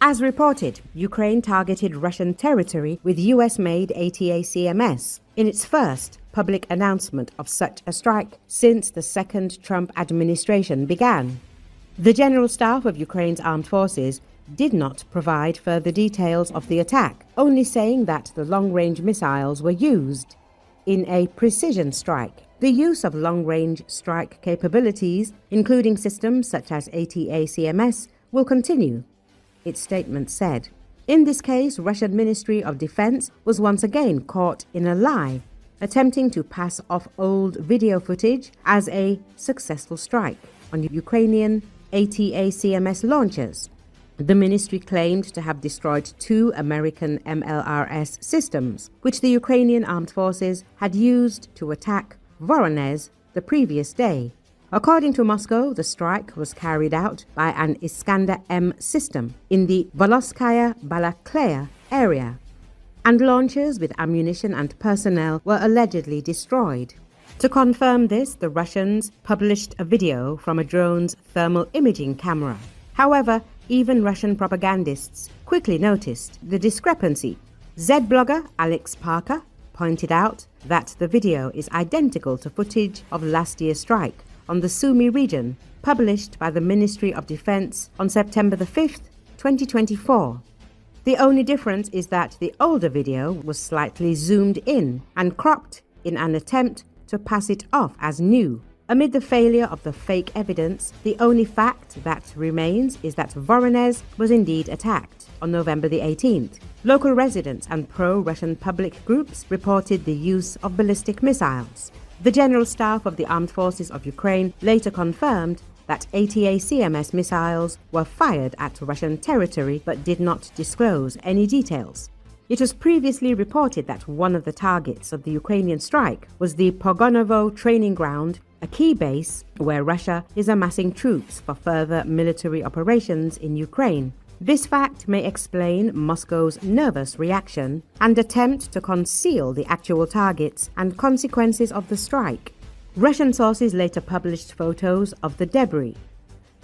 As reported, Ukraine targeted Russian territory with US-made ATACMS in its first public announcement of such a strike since the second Trump administration began. The General Staff of Ukraine's Armed Forces did not provide further details of the attack, only saying that the long-range missiles were used in a precision strike. The use of long-range strike capabilities, including systems such as ATACMS, will continue, its statement said. In this case, Russian Ministry of Defense was once again caught in a lie, attempting to pass off old video footage as a successful strike on Ukrainian ATACMS launchers. The ministry claimed to have destroyed 2 American MLRS systems, which the Ukrainian Armed Forces had used to attack Voronezh the previous day. According to Moscow, the strike was carried out by an Iskander-M system in the Volosskaya Balakleya area, and launchers with ammunition and personnel were allegedly destroyed. To confirm this, the Russians published a video from a drone's thermal imaging camera. However, even Russian propagandists quickly noticed the discrepancy. Z-blogger Alex Parker pointed out that the video is identical to footage of last year's strike on the Sumy region, published by the Ministry of Defense on September 5, 2024. The only difference is that the older video was slightly zoomed in and cropped in an attempt to pass it off as new. Amid the failure of the fake evidence, the only fact that remains is that Voronezh was indeed attacked on November the 18th. Local residents and pro-Russian public groups reported the use of ballistic missiles. The General Staff of the Armed Forces of Ukraine later confirmed that ATACMS missiles were fired at Russian territory but did not disclose any details. It was previously reported that one of the targets of the Ukrainian strike was the Pogonovo training ground, a key base where Russia is amassing troops for further military operations in Ukraine. This fact may explain Moscow's nervous reaction and attempt to conceal the actual targets and consequences of the strike. Russian sources later published photos of the debris.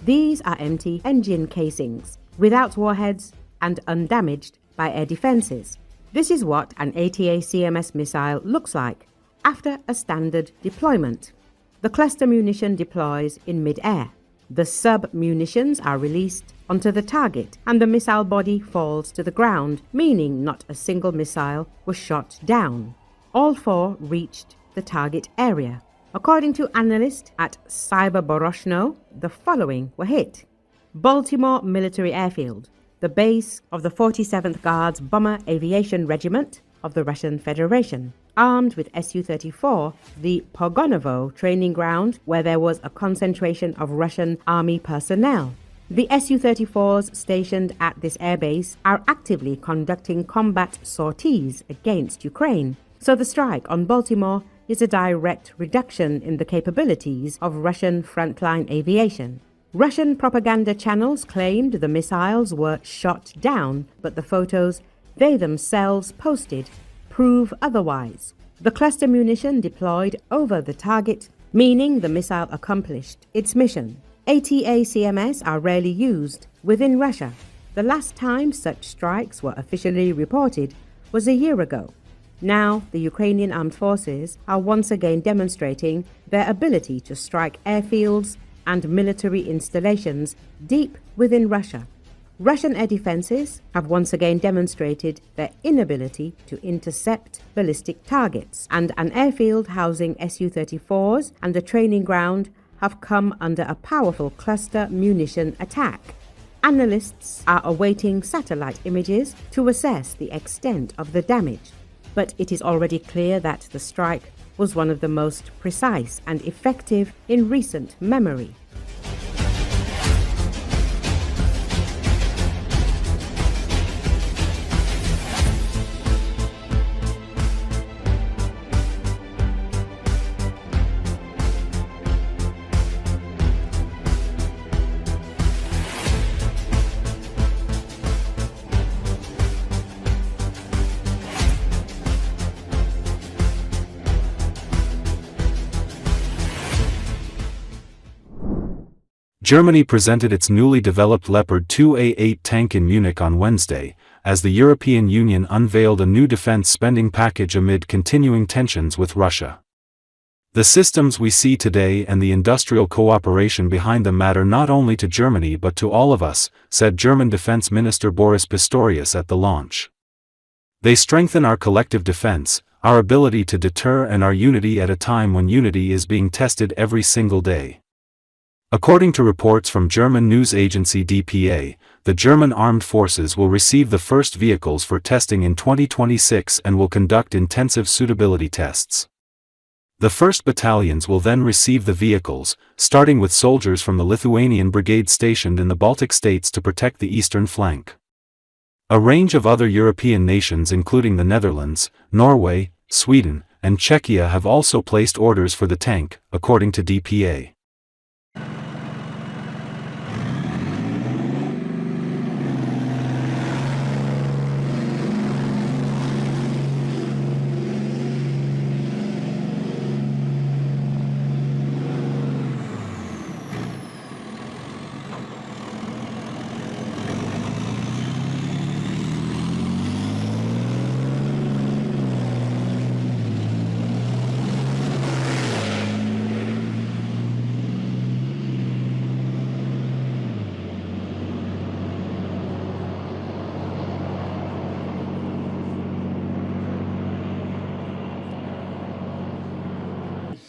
These are empty engine casings, without warheads and undamaged by air defenses. This is what an ATACMS missile looks like after a standard deployment. The cluster munition deploys in mid-air. The sub-munitions are released onto the target and the missile body falls to the ground, meaning not a single missile was shot down. All 4 reached the target area. According to analysts at Cyberboroshno, the following were hit: Baltimore Military Airfield, the base of the 47th Guards Bomber Aviation Regiment of the Russian Federation, armed with Su-34, the Pogonovo training ground where there was a concentration of Russian army personnel. The Su-34s stationed at this airbase are actively conducting combat sorties against Ukraine, so the strike on Baltimore is a direct reduction in the capabilities of Russian frontline aviation. Russian propaganda channels claimed the missiles were shot down, but the photos they themselves posted prove otherwise. The cluster munition deployed over the target, meaning the missile accomplished its mission. ATACMS are rarely used within Russia. The last time such strikes were officially reported was a year ago. Now, the Ukrainian Armed Forces are once again demonstrating their ability to strike airfields and military installations deep within Russia. Russian air defenses have once again demonstrated their inability to intercept ballistic targets, and an airfield housing Su-34s and a training ground have come under a powerful cluster munition attack. Analysts are awaiting satellite images to assess the extent of the damage, but it is already clear that the strike was one of the most precise and effective in recent memory. Germany presented its newly developed Leopard 2A8 tank in Munich on Wednesday, as the European Union unveiled a new defense spending package amid continuing tensions with Russia. The systems we see today and the industrial cooperation behind them matter not only to Germany but to all of us, said German Defense Minister Boris Pistorius at the launch. They strengthen our collective defense, our ability to deter and our unity at a time when unity is being tested every single day. According to reports from German news agency DPA, the German Armed Forces will receive the first vehicles for testing in 2026 and will conduct intensive suitability tests. The first battalions will then receive the vehicles, starting with soldiers from the Lithuanian brigade stationed in the Baltic states to protect the eastern flank. A range of other European nations including the Netherlands, Norway, Sweden, and Czechia have also placed orders for the tank, according to DPA.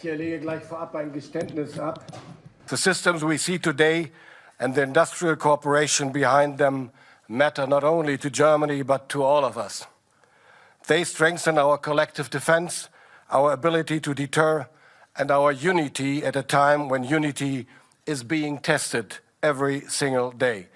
Ich lege gleich vorab ein Geständnis ab. The systems we see today and the industrial cooperation behind them matter not only to Germany but to all of us. They strengthen our collective defense, our ability to deter, and our unity at a time when unity is being tested every single day.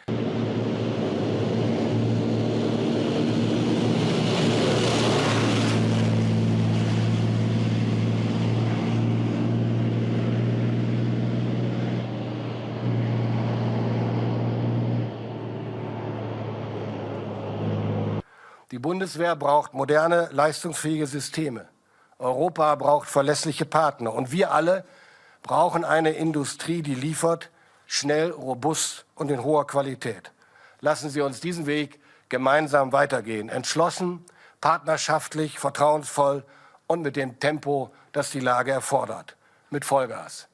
Die Bundeswehr braucht moderne, leistungsfähige Systeme. Europa braucht verlässliche Partner. Und wir alle brauchen eine Industrie, die liefert, schnell, robust und in hoher Qualität. Lassen Sie uns diesen Weg gemeinsam weitergehen. Entschlossen, partnerschaftlich, vertrauensvoll und mit dem Tempo, das die Lage erfordert. Mit Vollgas.